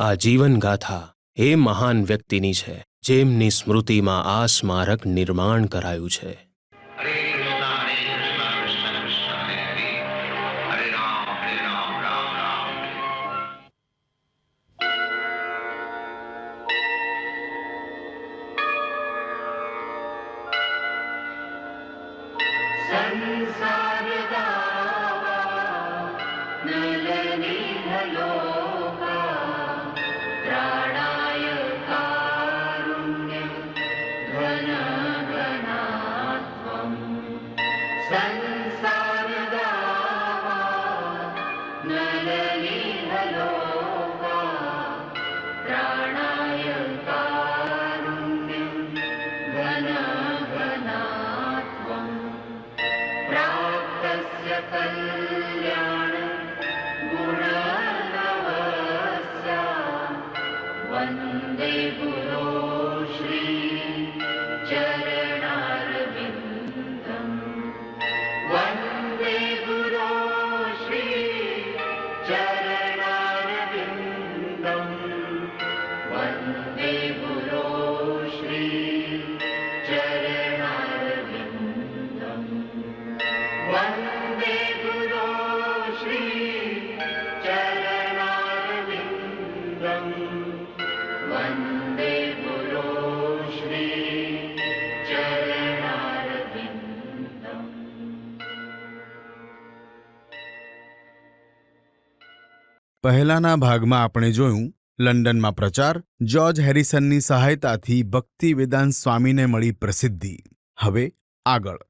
આ જીવન ગાથા એ મહાન વ્યક્તિની છે જેમની સ્મૃતિમાં આ સ્મારક નિર્માણ કરાયું છે. પહેલાના ભાગમાં આપણે જોયું લંડનમાં પ્રચાર, જ્યોર્જ હેરિસનની સહાયતાથી ભક્તિ વેદાંત સ્વામીને મળી પ્રસિદ્ધિ. હવે આગળ.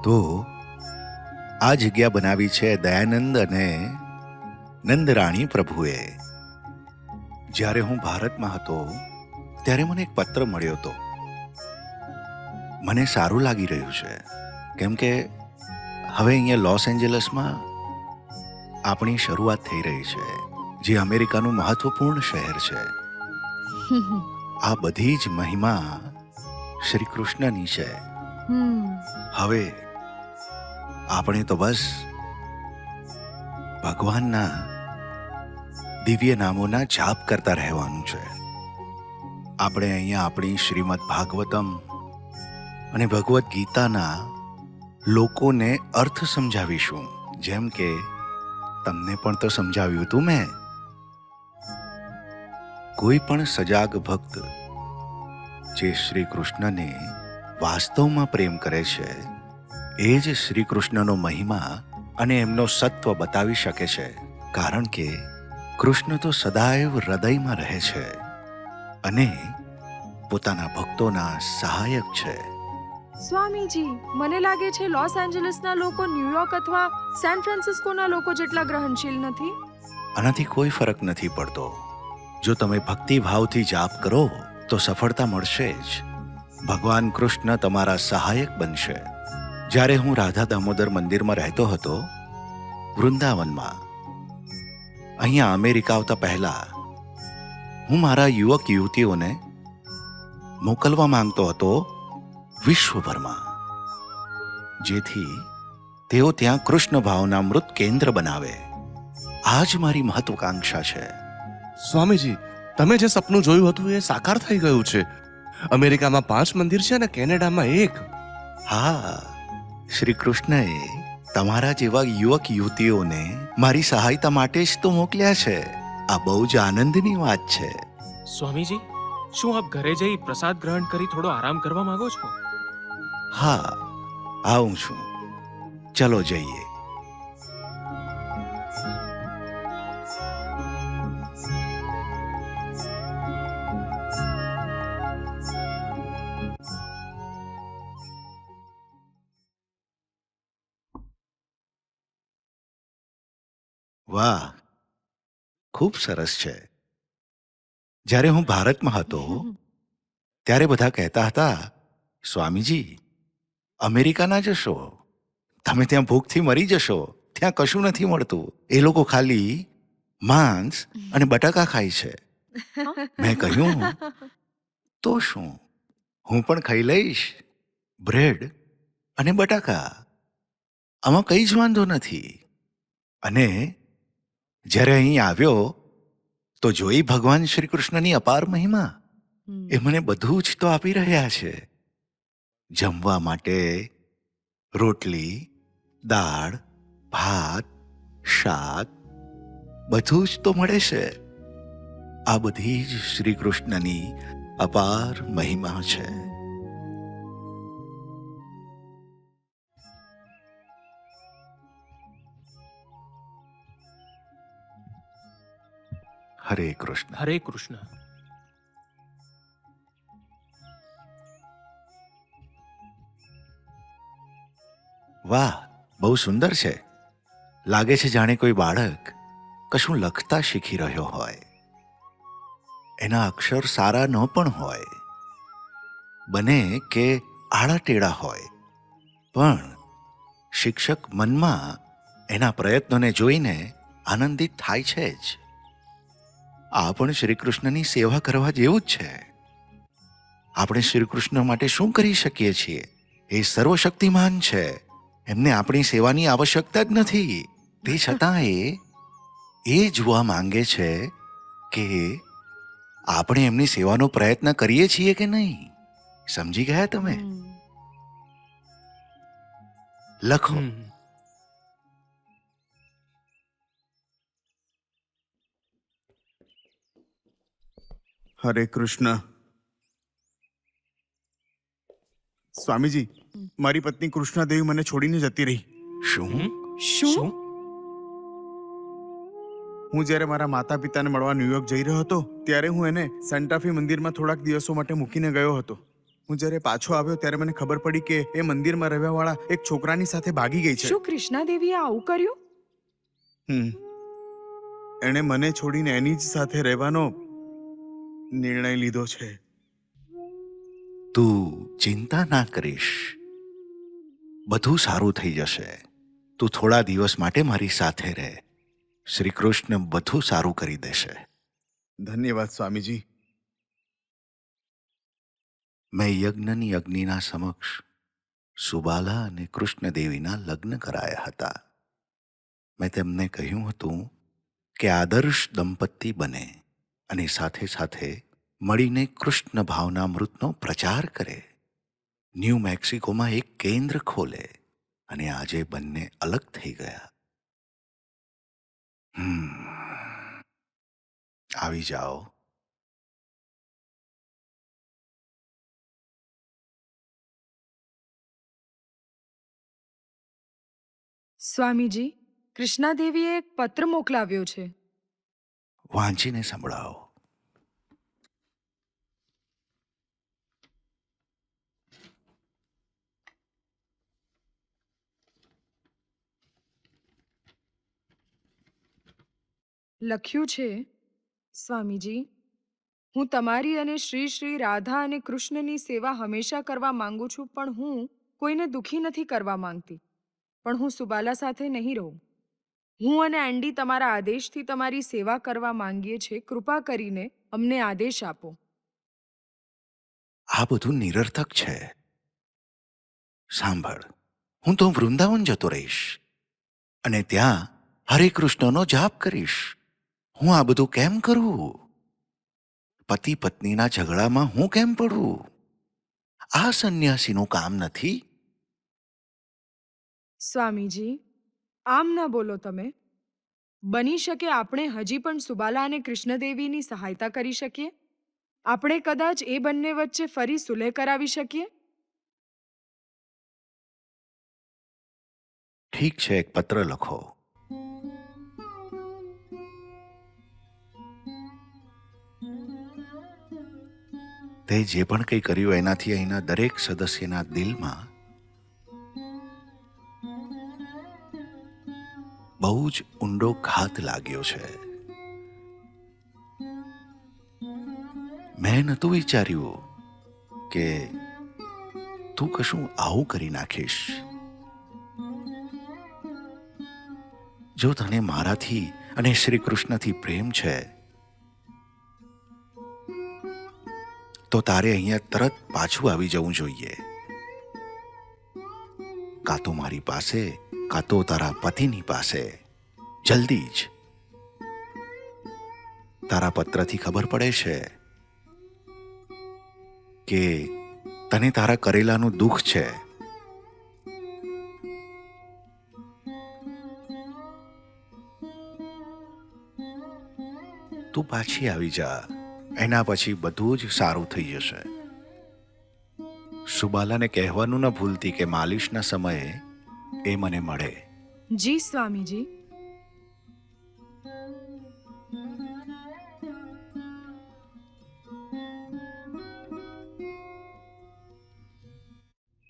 તો આ જગ્યા બનાવી છે દયાનંદ અને નંદરાણી પ્રભુએ. જ્યારે હું ભારતમાં હતો ત્યારે મને એક પત્ર મળ્યો હતો. મને સારું લાગી રહ્યું છે કેમ કે હવે અહીંયા લોસ એન્જલસમાં આપણી શરૂઆત થઈ રહી છે, જે અમેરિકાનું મહત્વપૂર્ણ શહેર છે. આ બધી જ મહિમા શ્રી કૃષ્ણની છે. હવે આપણે તો બસ ભગવાનના દિવ્ય નામોના જાપ કરતા રહેવાનું છે. આપણે અહીંયા આપણી શ્રીમદ ભાગવતમ અને ભગવદ્ ગીતાના લોકોને અર્થ સમજાવીશું, જેમ કે તમને પણ તો સમજાવ્યું હતું મેં. કોઈ પણ સજાગ ભક્ત જે શ્રી કૃષ્ણને વાસ્તવમાં પ્રેમ કરે છે એ જ શ્રી કૃષ્ણનો મહિમા અને એમનો સત્વ બતાવી શકે છે, કારણ કે કૃષ્ણ તો સદાય હૃદયમાં રહે છે અને પોતાના ભક્તોના સહાયક છે. સ્વામીજી, મને લાગે છે લોસ એન્જલસના લોકો ન્યુયોર્ક અથવા સેન ફ્રાન્સિસ્કોના લોકો જેટલા ગ્રહણશીલ નથી. આનાથી કોઈ ફરક નથી પડતો. જો તમે ભક્તિભાવથી જાપ કરો તો સફળતા મળશે જ. ભગવાન કૃષ્ણ તમારા સહાયક બનશે. જ્યારે હું રાધા દામોદર મંદિરમાં રહેતો હતો વૃંદાવનમાં, અહીંયા અમેરિકા આવતા પહેલા હું મારા યુવક યુવતીઓને મોકલવા માંગતો હતો વિશ્વભરમાં, જેથી તેઓ ત્યાં કૃષ્ણ ભાવના મૃત કેન્દ્ર બનાવે. આ જ મારી મહત્વાકાંક્ષા છે. સ્વામીજી, તમે જે સપનું જોયું હતું એ સાકાર થઈ ગયું છે. અમેરિકામાં 5 મંદિર છે અને કેનેડામાં 1. હા, શ્રી કૃષ્ણએ તમારા જેવા યુવક યુવતીઓને મારી સહાયતા માટે જ તો મોકલ્યા છે. આ બહુ જ આનંદની વાત છે. સ્વામીજી, શું આપ ઘરે જઈ પ્રસાદ ગ્રહણ કરી થોડો આરામ કરવા માંગો છો? હા, આવું છું. ચલો જઈએ. વાહ, ખૂબ સરસ છે. જ્યારે હું ભારતમાં હતો ત્યારે બધા કહેતા હતા, સ્વામીજી, અમેરિકા ના જશો, તમે ત્યાં ભૂખથી મરી જશો, ત્યાં કશું નથી મળતું, એ લોકો ખાલી માંસ અને બટાકા ખાય છે. મેં કહ્યું, તો શું, હું પણ ખાઈ લઈશ બ્રેડ અને બટાકા, આમાં કંઈ જ વાંધો નથી. અને જ્યારે અહીં આવ્યો તો જોઈ ભગવાન શ્રી કૃષ્ણની અપાર મહિમા. એ મને બધું જ તો આપી રહ્યા છે. જમવા માટે રોટલી, દાળ, ભાત, શાક બધું જ તો મળે છે. આ બધી જ શ્રી કૃષ્ણની અપાર મહિમા છે. હરે કૃષ્ણ. હરે કૃષ્ણ. વાહ, બહુ સુંદર છે. લાગે છે જાણે કોઈ બાળક કશું લખતા શીખી રહ્યો હોય. એના અક્ષર સારા ન પણ હોય, બને કે આડા ટેડા હોય, પણ શિક્ષક મનમાં એના પ્રયત્નોને જોઈને આનંદિત થાય છે જ. આ પણ શ્રી કૃષ્ણની સેવા કરવા જેવું જ છે. આપણે શ્રી કૃષ્ણ માટે શું કરી શકીએ છીએ? એ સર્વશક્તિમાન છે. એમને આપણી સેવાની આવશ્યકતા જ નથી. તે છતાં એ જોવા માંગે છે કે આપણે એમની સેવાનો પ્રયત્ન કરીએ છીએ કે નહીં. સમજી ગયા તમે? લખો. હરે કૃષ્ણ. સ્વામીજી, મારી પત્ની કૃષ્ણાદેવી મને છોડીને જતી રહી. શું? શું? હું જ્યારે મારા માતા પિતાને મળવા ન્યુયોર્ક જઈ રહ્યો હતો ત્યારે હું એને સેન્ટાફી મંદિરમાં થોડાક દિવસો માટે મૂકીને ગયો હતો. હું જ્યારે પાછો આવ્યો ત્યારે મને ખબર પડી કે એ મંદિરમાં રહેવાવાળા એક છોકરાની સાથે ભાગી ગઈ છે. શું કૃષ્ણાદેવીએ આવું કર્યું? એણે મને છોડીને એની જ સાથે રહેવાનો નિર્ણય લીધો છે. તું ચિંતા ના કરીશ, બધું સારું થઈ જશે. તું થોડા દિવસ માટે મારી સાથે રહે. શ્રી કૃષ્ણ બધું સારું કરી દેશે. ધન્યવાદ સ્વામીજી. મેં યજ્ઞની અગ્નિના સમક્ષ સુબાલા અને કૃષ્ણદેવીના લગ્ન કરાયા હતા. મેં તેમને કહ્યું હતું કે આદર્શ દંપતી બને અને સાથે સાથે મળીને કૃષ્ણ ભાવનામૃતનો પ્રચાર કરે, ન્યૂ મેક્સિકોમાં એક કેન્દ્ર ખોલે. અને આજે બંને અલગ થઈ ગયા. આવી જાઓ. સ્વામીજી, કૃષ્ણાદેવીએ એક પત્ર મોકલાવ્યો છે. વાંચીને સંભળાવો. લખ્યું છે, સ્વામીજી, હું તમારી અને શ્રી શ્રી રાધા અને કૃષ્ણની સેવા હંમેશા કરવા માંગુ છું, પણ હું કોઈને દુઃખી નથી કરવા માંગતી. પણ હું સુબાલા સાથે નહીં રહું. હું અને એન્ડી તમારા આદેશથી તમારી સેવા કરવા માંગીએ છીએ. કૃપા કરીને અમને આદેશ આપો. આ બધું નિરર્થક છે. સાંભળ, હું તો વૃંદાવન જતો રહીશ અને ત્યાં હરે કૃષ્ણનો જાપ કરીશ. હું આ બધું કેમ કરું? પતિ પત્નીના ઝઘડામાં હું કેમ પડું? આ સંન્યાસીનું કામ નથી. સ્વામીજી, આમ ન બોલો તમે. બની શકે આપણે હજી પણ સુબાલા અને કૃષ્ણદેવીની સહાયતા કરી શકીએ. આપણે કદાચ એ બંને વચ્ચે ફરી સુલેહ કરાવી શકીએ. ઠીક છે, એક પત્ર લખો. તે જે પણ કંઈ કર્યું એનાથી અહીંના દરેક સદસ્યના દિલમાં બહુ જ ઊંડો ઘાત લાગ્યો છે. મેં નહોતું વિચાર્યું કે તું કશું આવું કરી નાખીશ. જો તને મારાથી અને શ્રી કૃષ્ણથી પ્રેમ છે તો તારે અહીંયા તરત પાછું આવી જવું જોઈએ. કાં તો મારી પાસે, કાં તો તારા પતિની પાસે. જલ્દી જ. તારા પત્રથી ખબર પડે છે કે તને તારા કરેલાનું દુઃખ છે. તું પાછી આવી જા, એના પછી બધું જ સારું થઈ જશે. સુબાલાને કહેવાનું ન ભૂલતી કે માલિશના સમયે એ મને મળે. જી સ્વામીજી.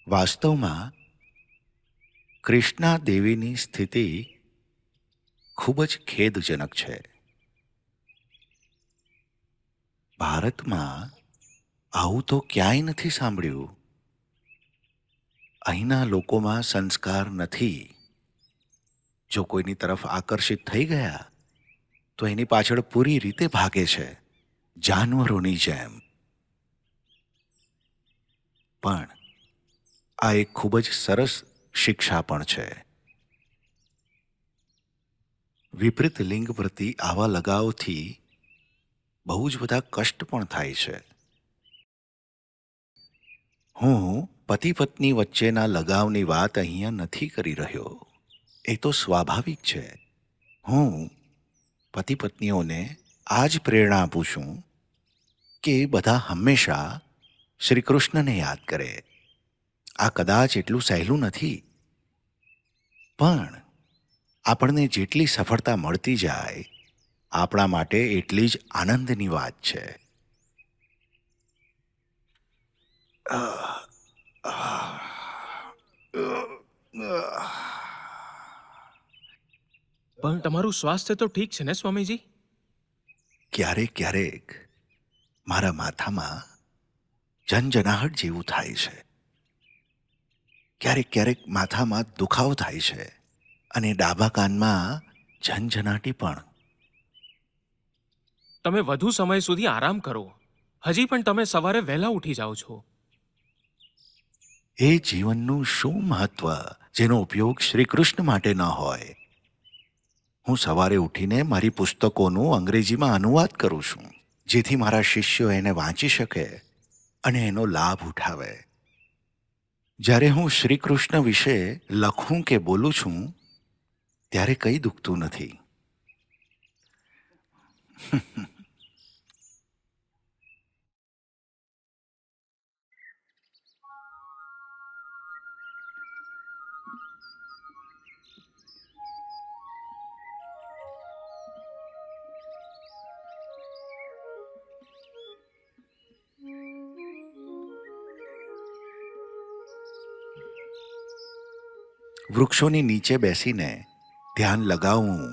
વાસ્તવમાં કૃષ્ણા દેવીની સ્થિતિ ખૂબ જ ખેદજનક છે. ભારતમાં આવું તો ક્યાંય નથી સાંભળ્યું. અહીંના લોકોમાં સંસ્કાર નથી. જો કોઈની તરફ આકર્ષિત થઈ ગયા તો એની પાછળ પૂરી રીતે ભાગે છે, જાનવરોની જેમ. પણ આ એક ખૂબ જ સરસ શિક્ષા પણ છે. વિપરીત લિંગ પ્રતિ આવા લગાવથી બહુ જ બધા કષ્ટ પણ થાય છે. હું પતિ પત્ની વચ્ચેના લગાવની વાત અહીંયા નથી કરી રહ્યો. એ તો સ્વાભાવિક છે. હું પતિ પત્નીઓને આ જ પ્રેરણા આપું છું કે બધા હંમેશા શ્રી કૃષ્ણને યાદ કરે. આ કદાચ એટલું સહેલું નથી, પણ આપણને જેટલી સફળતા મળતી જાય આપણા માટે એટલી જ આનંદની વાત છે. પણ તમારું સ્વાસ્થ્ય તો ઠીક છે ને સ્વામીજી? ક્યારેક ક્યારેક મારા માથામાં ઝનઝનાહટ જેવું થાય છે. ક્યારેક ક્યારેક માથામાં દુખાવો થાય છે અને ડાબા કાનમાં ઝનઝનાટી પણ. તમે વધુ સમય સુધી આરામ કરો. હજી પણ તમે સવારે વહેલા ઉઠી જાઓ છો. એ જીવનનું શું મહત્વ જેનો ઉપયોગ શ્રી કૃષ્ણ માટે ન હોય? હું સવારે ઉઠીને મારી પુસ્તકોનું અંગ્રેજીમાં અનુવાદ કરું છું, જેથી મારા શિષ્યો એને વાંચી શકે અને એનો લાભ ઉઠાવે. જ્યારે હું શ્રી કૃષ્ણ વિશે લખું કે બોલું છું ત્યારે કંઈ દુખતું નથી. વૃક્ષોની નીચે બેસીને ધ્યાન લગાવવું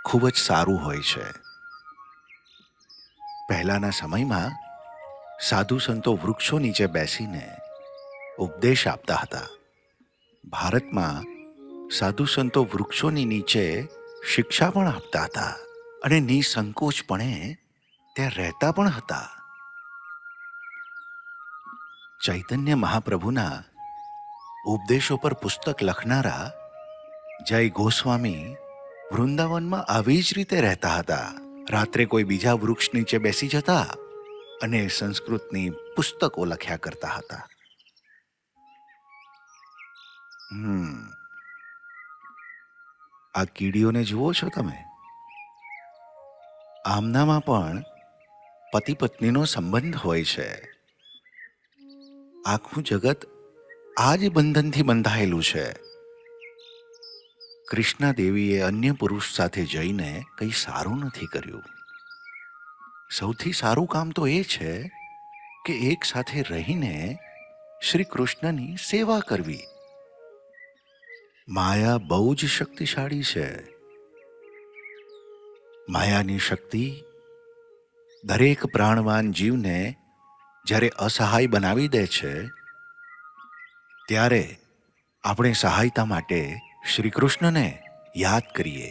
ખૂબ જ સારું હોય છે. પહેલાના સમયમાં સાધુ સંતો વૃક્ષો નીચે બેસીને ઉપદેશ આપતા હતા. ભારતમાં સાધુ સંતો વૃક્ષોની નીચે શિક્ષા પણ આપતા હતા અને નિસંકોચપણે ત્યાં રહેતા પણ હતા. ચૈતન્ય મહાપ્રભુના ઉપદેશો પર પુસ્તક લખનારા જય ગોસ્વામી વૃંદાવનમાં આવી જ રીતે રહેતા હતા. રાત્રે કોઈ બીજા વૃક્ષ નીચે બેસી જતા અને સંસ્કૃતની પુસ્તકો લખ્યા કરતા હતા. આ કીડીઓને જુઓ છો તમે? આમનામાં પણ પતિ પત્નીનો સંબંધ હોય છે. આખું જગત આ જ બંધનથી બંધાયેલું છે. કૃષ્ણા દેવીએ અન્ય પુરુષ સાથે જઈને કંઈ સારું નથી કર્યું. સૌથી સારું કામ તો એ છે કે એક સાથે રહીને શ્રી કૃષ્ણની સેવા કરવી. માયા બહુ જ શક્તિશાળી છે. માયાની શક્તિ દરેક પ્રાણવાન જીવને જ્યારે અસહાય બનાવી દે છે, ત્યારે આપણે સહાયતા માટે શ્રી કૃષ્ણને યાદ કરીએ.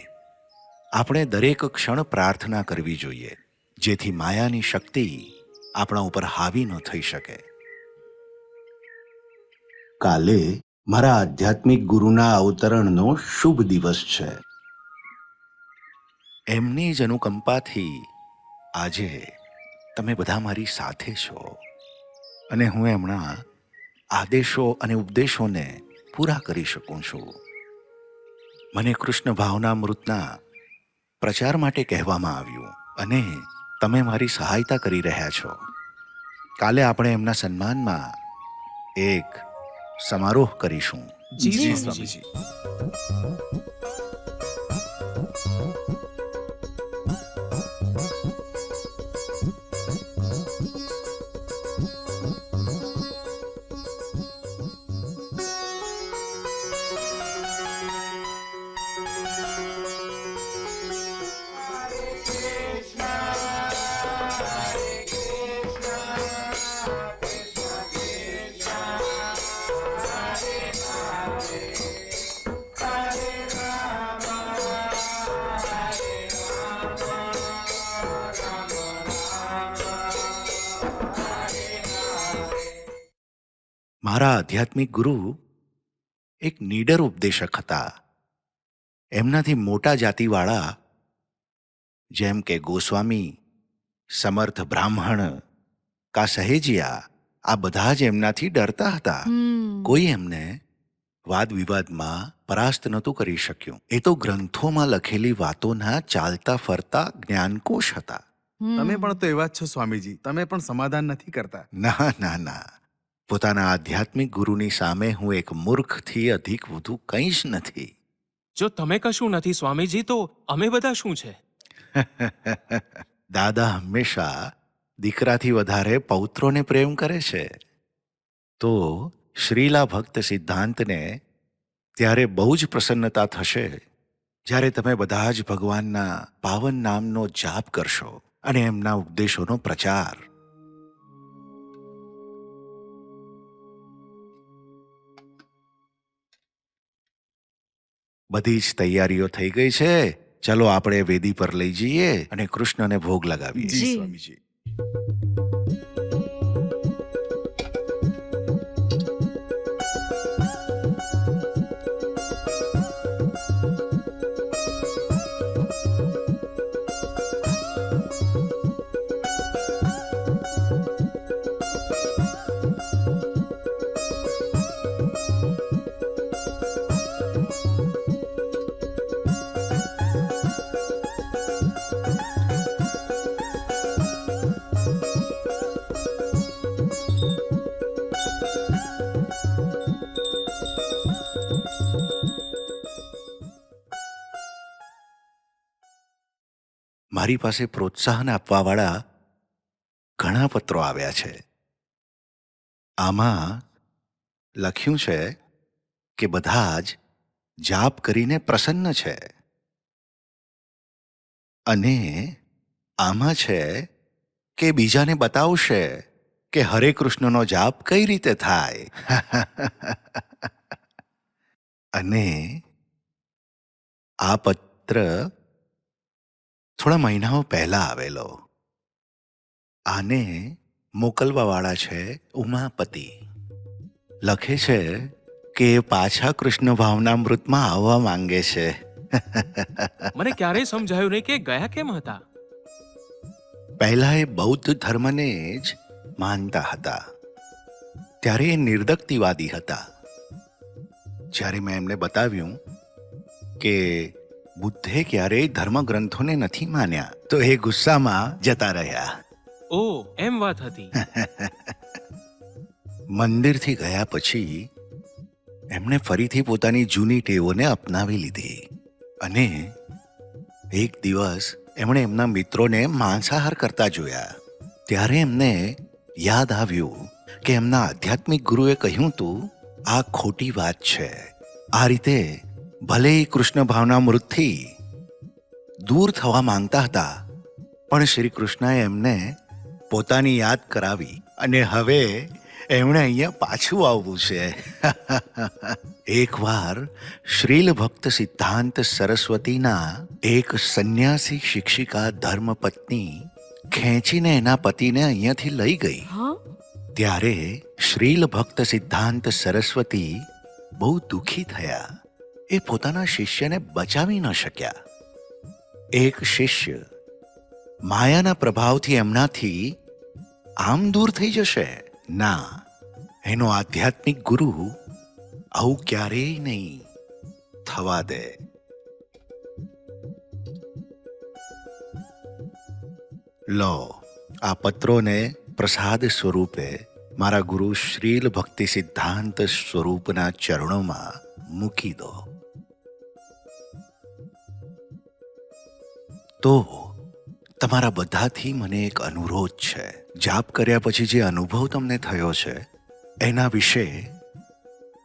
આપણે દરેક ક્ષણ પ્રાર્થના કરવી જોઈએ, જેથી માયાની શક્તિ આપણા ઉપર હાવી ન થઈ શકે. કાલે મારા આધ્યાત્મિક ગુરુના અવતરણનો શુભ દિવસ છે. એમની જ અનુકંપાથી આજે તમે બધા મારી સાથે છો અને હું એમના આદેશો અને ઉપદેશોને પૂરા કરી શકું છું. મને કૃષ્ણ ભાવનામૃતના પ્રચાર માટે કહેવામાં આવ્યું અને તમે મારી સહાયતા કરી રહ્યા છો. કાલે આપણે એમના સન્માનમાં એક સમારોહ કરીશું. જી સ્વામીજી. મારા આધ્યાત્મિક ગુરુ એક નીડર ઉપદેશક હતા. એમનાથી મોટા જાતિવાળા જેમ કે ગોસ્વામી, સમર્થ બ્રાહ્મણ, કા સહેજિયા, આ બધા જ એમનાથી ડરતા હતા. કોઈ એમને વાદ વિવાદમાં પરાસ્ત નહોતું કરી શક્યું. એ તો ગ્રંથોમાં લખેલી વાતોના ચાલતા ફરતા જ્ઞાનકોશ હતા. તમે પણ તો એવા જ છો સ્વામીજી. તમે પણ સમાધાન નથી કરતા. ના ના ના, પોતાના આધ્યાત્મિક ગુરુની સામે હું એક મૂર્ખથી અધિક વધુ કંઈ જ નથી. જો તમે કશું નથી સ્વામીજી, તો અમે બધા શું છે? દાદા હંમેશા દીકરાથી વધારે પૌત્રોને પ્રેમ કરે છે. તો શ્રીલા ભક્ત સિદ્ધાંતને ત્યારે બહુ જ પ્રસન્નતા થશે જ્યારે તમે બધા જ ભગવાનના પાવન નામનો જાપ કરશો અને એમના ઉપદેશોનો પ્રચાર. બધી જ તૈયારીઓ થઈ ગઈ છે. ચલો આપણે વેદી પર લઈ જઈએ અને કૃષ્ણને ભોગ લગાવીએ. જી જી. સ્વામીજી. મારી પાસે પ્રોત્સાહન આપવાવાળા ઘણા પત્રો આવ્યા છે. આમાં લખ્યું છે કે બધા જ જાપ કરીને પ્રસન્ન છે અને આમાં છે કે બીજાને બતાવશે કે હરે કૃષ્ણનો જાપ કઈ રીતે થાય. અને આ પત્ર થોડા મહિનાઓ પહેલા આવેલો. આને મોકલવાવાળા છે ઉમાપતિ. લખે છે કે એ પાછા કૃષ્ણ ભાવનામૃતમાં આવવા માંગે છે. મને ક્યારેય સમજાયું નહીં કે ગયા કેમ હતા. પહેલા એ બૌદ્ધ ધર્મને જ માનતા હતા. ત્યારે એ નિર્દક્તિવાદી હતા. જ્યારે મેં એમને બતાવ્યું કે બુદ્ધે ક્યારેય ધર્મગ્રંથોને નથી માન્યા, તો એ ગુસ્સામાં જતા રહ્યા. ઓ એમ વાત હતી. મંદિરથી ગયા પછી એમણે ફરીથી પોતાની જૂની ટેવોને અપનાવી લીધી અને એક દિવસ એમણે એમના મિત્રોને માંસાહાર કરતા જોયા. ત્યારે એમને યાદ આવ્યું કે એમના આધ્યાત્મિક ગુરુએ કહ્યું હતું, આ ખોટી વાત છે. આ રીતે ભલે એ કૃષ્ણ ભાવનામૃતથી દૂર થવા માંગતા હતા, પણ શ્રી કૃષ્ણએ એમને પોતાની યાદ કરાવી અને હવે એમણે અહીંયા પાછું આવવું છે. એકવાર શ્રીલ ભક્ત સિદ્ધાંત સરસ્વતીના એક સંન્યાસી શિક્ષિકા ધર્મપત્ની ખેંચીને એના પતિને અહીંયાથી લઈ ગઈ. હા, ત્યારે શ્રીલ ભક્ત સિદ્ધાંત સરસ્વતી બહુ દુઃખી થયા. એ પોતાના શિષ્યને બચાવી ન શક્યા. એક શિષ્ય માયાના પ્રભાવથી એમનાથી આમ દૂર થઈ જશે? ના, એનો આધ્યાત્મિક ગુરુ આવું ક્યારેય નહીં થવા દે. લો, આ પત્રોને પ્રસાદ સ્વરૂપે મારા ગુરુ શ્રીલ ભક્તિ સિદ્ધાંત સ્વરૂપના ચરણોમાં મૂકી દો. તો તમારા બધાથી મને એક અનુરોધ છે. જાપ કર્યા પછી જે અનુભવ તમને થયો છે એના વિશે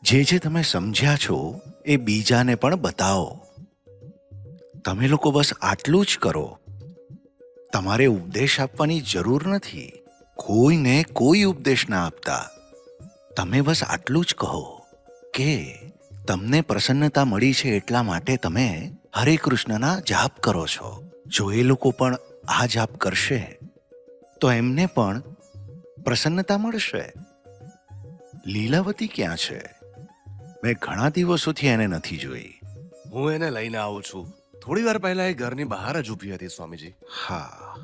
જે તમે સમજ્યા છો એ બીજાને પણ બતાવો. તમે લોકો બસ આટલું જ કરો. તમારે ઉપદેશ આપવાની જરૂર નથી. કોઈને કોઈ ઉપદેશ ના આપતા. તમે બસ આટલું જ કહો કે તમને પ્રસન્નતા મળી છે એટલા માટે તમે હરે કૃષ્ણના જાપ કરો છો. જો એ લોકો પણ આ જાપ કરશે તો એમને પણ પ્રસન્નતા મળશે. લીલાવતી ક્યાં છે? મેં ઘણા દિવસોથી એને નથી જોઈ. હું એને લઈને આવું છું. થોડી વાર પહેલા એ ઘરની બહાર જ ઊભી હતી સ્વામીજી. હા,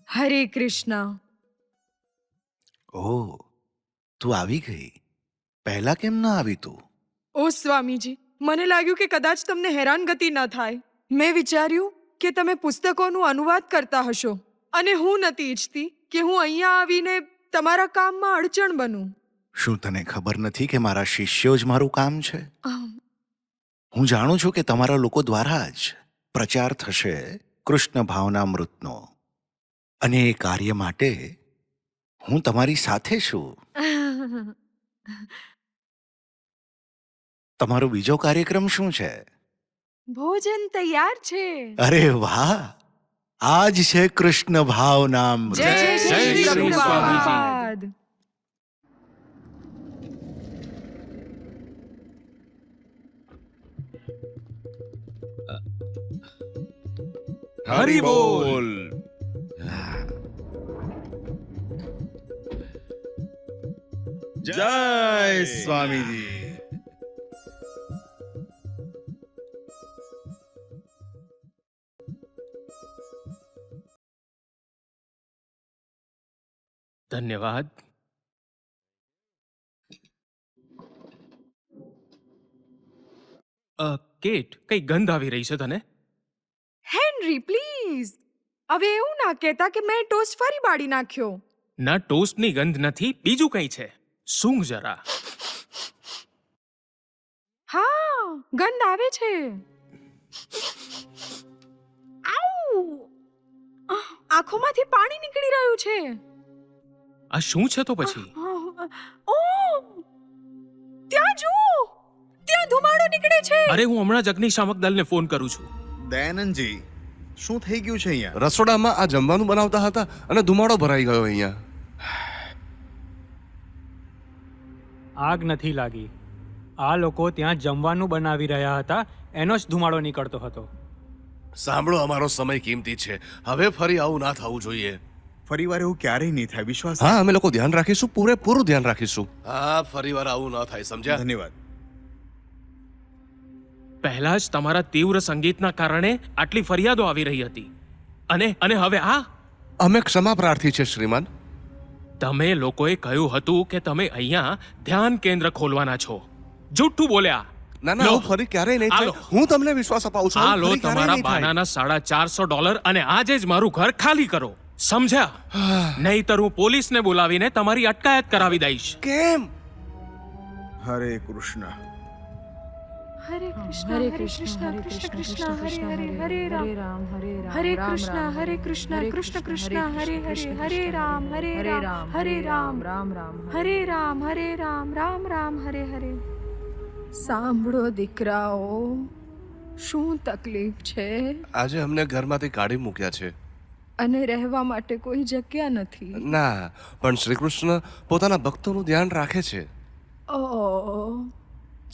હરે કૃષ્ણ. ઓ તું આવી ગઈ. પહેલા કેમ ના આવી તું? ઓ સ્વામીજી, મને લાગ્યું કે કદાચ તમને હેરાનગતિ ન થાય. મેં વિચાર્યું કે તમે પુસ્તકોનું અનુવાદ કરતા હશો અને હું નથી ઈચ્છતી કે હું અહીંયા આવીને તમારા કામમાં અડચણ બનું. શું તને ખબર નથી કે મારા શિષ્યો જ મારું કામ છે? આમ, હું જાણું છું કે તમારા લોકો દ્વારા જ પ્રચાર થશે કૃષ્ણ ભાવનામૃતનો, અને એ કાર્ય માટે હું તમારી સાથે છું. તમારો બીજો કાર્યક્રમ શું છે? ભોજન તૈયાર છે. અરે વાહ! આજ છે કૃષ્ણ ભાવનામૃત. જય જય જય શ્રી શ્રી પ્રભુપાદ. હરિ બોલ. જય સ્વામીજી. ધન્યવાદ. કેટ, કઈ ગંધ આવી રહી છે તને? હેનરી પ્લીઝ, હવે એવું ના કહેતા કે મેં ટોસ્ટ ફરી બાળી નાખ્યો. ના, ટોસ્ટની ગંધ નથી, બીજું કંઈ છે. સૂંઘ જરા. હા, ગંધ આવે છે. આઉ! આંખોમાંથી પાણી નીકળી રહ્યું છે. આ શું છે તો પછી? ઓ! ત્યાં જુઓ! ત્યાં ધુમાડો નીકળે છે. અરે, હું હમણાં જ અગ્નિશામક દળને ફોન કરું છું. દયાનંદજી, શું થઈ ગયું છે અહીંયા? રસોડામાં આ જમવાનું બનાવતા હતા અને ધુમાડો ભરાઈ ગયો અહીંયા. આગ નથી લાગી. આ લોકો ત્યાં જમવાનું બનાવી રહ્યા હતા, એનો જ ધુમાડો નીકળતો હતો. સાંભળો, અમારો સમય કિંમતી છે. હવે ફરી આવું ના થવું જોઈએ. ફરીવાર એવું ક્યારેય નહીં થાય, વિશ્વાસ હા, અમે લોકો ધ્યાન રાખીશું, પૂરેપૂરું ધ્યાન રાખીશું. હા, ફરીવાર આવું ના થાય, સમજ્યા? ધન્યવાદ. પહેલા જ તમારા તીવ્ર સંગીતના કારણે આટલી ફરિયાદો આવી રહી હતી, અને હવે આ. અમે ક્ષમા પ્રાર્થી છે શ્રીમાન. તમે લોકોએ કહ્યું હતું કે તમે અહીંયા ધ્યાન કેન્દ્ર ખોલવાના છો. જૂઠું બોલ્યા. ના ના હું ફરી ક્યારેય નહીં હાલો. થાય. હું તમને વિશ્વાસ અપાવું છું આ આવું લો ફરી ક્યારેય તમારા નહીં થાય. બાનાના $450 અને આજે જ મારું ઘર ખાલી કરો. સમજ્યા? નહીતર હું પોલીસને બોલાવીને તમારી અટકાયત કરાવી દઈશ. કેમ? હરે કૃષ્ણ. હરે કૃષ્ણ હરે કૃષ્ણ કૃષ્ણ કૃષ્ણ હરે હરે હરે રામ હરે કૃષ્ણ હરે કૃષ્ણ કૃષ્ણ કૃષ્ણ હરે હરે હરે રામ હરે રામ હરે રામ રામ રામ હરે રામ રામ રામ હરે હરે. સાંભળો દીકરાઓ, શું તકલીફ છે? આજે અમને ઘરમાંથી કાઢી મૂક્યા છે. અને રહેવા માટે કોઈ જગ્યા નથી. ના, પણ શ્રી કૃષ્ણ પોતાના ભક્તોનું ધ્યાન રાખે છે. ઓ,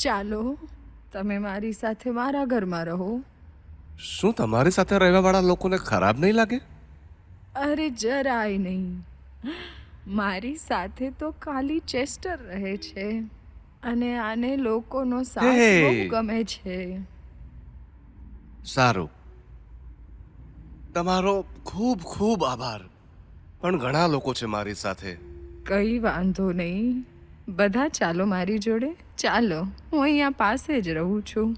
ચાલો તમે મારી સાથે મારા ઘરમાં રહો. શું તમારી સાથે રહેવાવાળા લોકોને ખરાબ નહીં લાગે? અરે જરાય નહીં. મારી સાથે તો ખાલી ચેસ્ટર રહે છે અને આને લોકોનો સાથ હે. બહુ ગમે છે. સારું, તમારો ખૂબ ખૂબ આભાર. પણ ઘણા લોકો છે મારી સાથે. કઈ વાંધો નહીં, બધા ચાલો મારી જોડે. ચાલો, હું અહીંયા પાસે જ રહું છું.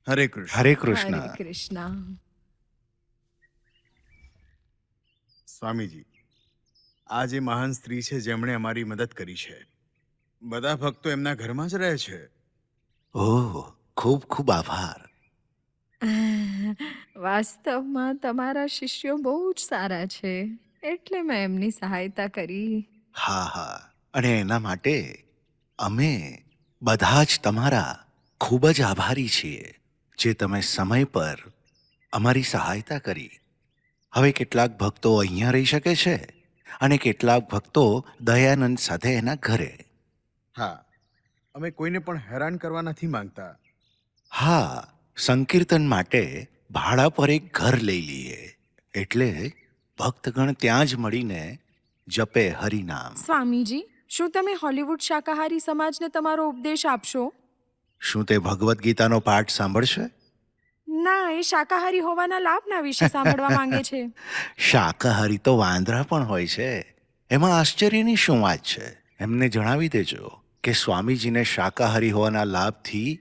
હરે કૃષ્ણ. હરે કૃષ્ણ. હરે કૃષ્ણ. સ્વામીજી, આ જે મહાન સ્ત્રી છે જેમણે અમારી મદદ કરી છે, બધા ભક્તો એમના ઘરમાં જ રહે છે. ઓહ, ખૂબ ખૂબ આભાર. વાસ્તવમાં તમારા શિષ્યો બહુ જ સારા છે, એટલે મેં એમની સહાયતા કરી. હા હા, અને એના માટે અમે બધા જ તમારા ખૂબ જ આભારી છીએ, જે તમે સમય પર અમારી સહાયતા કરી. હવે કેટલાક ભક્તો અહીંયા રહી શકે છે અને કેટલાક ભક્તો દયાનંદ સાથે એના ઘરે. હા, અમે કોઈને પણ હેરાન કરવા નથી માંગતા. હા, સંકીર્તન માટે ભાડા પર એક ઘર લઈ લઈએ, એટલે ભક્તગણ ત્યાં જ મળીને જપે હરિનામ. સ્વામીજી, શું તમે હોલિવૂડ શાકાહારી સમાજને તમારો ઉપદેશ આપશો? શું તે ભગવદ્ ગીતાનો પાઠ સાંભળશે? ના, એ શાકાહારી હોવાના લાભના વિશે સાંભળવા માંગે છે. શાકાહારી તો વાંદરા પણ હોય છે, એમાં આશ્ચર્યની શું વાત છે? એમને જણાવી દેજો કે સ્વામીજીને શાકાહારી હોવાના લાભથી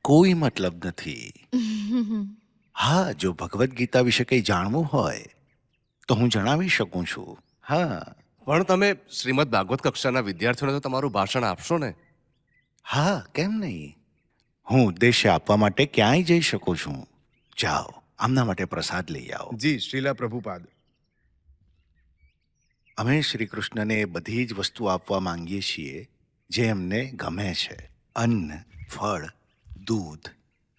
કોઈ મતલબ નથી. હા, જો ભગવદ્ ગીતા વિશે કંઈ જાણવું હોય તો હું જણાવી શકું છું. હા પણ તમે શ્રીમદ ભાગવત કક્ષાના વિદ્યાર્થીઓને તો તમારું ભાષણ આપશો ને? હા, કેમ નહીં? હું ઉદ્દેશ્ય આપવા માટે ક્યાંય જઈ શકું છું. જાઓ, આમના માટે પ્રસાદ લઈ આવો. જી, શ્રીલા પ્રભુપાદ. અમે શ્રી કૃષ્ણને એ બધી જ વસ્તુ આપવા માંગીએ છીએ જે એમને ગમે છે. અન્ન, ફળ, દૂધ,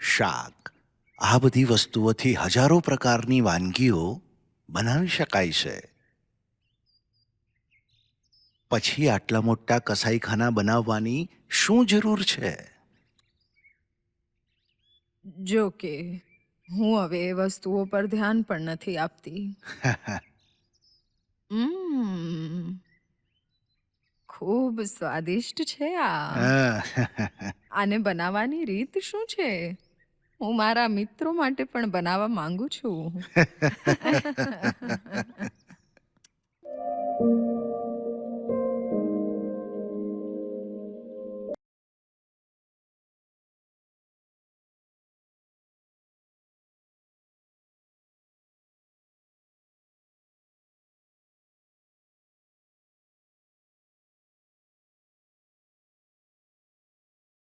શાક, આ બધી વસ્તુઓથી હજારો પ્રકારની વાનગીઓ બનાવી શકાય છે. પછી આટલા મોટા કસાઈખાના બનાવવાની શું જરૂર છે? જો કે હું હવે એ વસ્તુઓ પર ધ્યાન પણ નથી આપતી. ખૂબ સ્વાદિષ્ટ છે આ. આને બનાવવાની રીત શું છે? હું મારા મિત્રો માટે પણ બનાવવા માંગુ છું.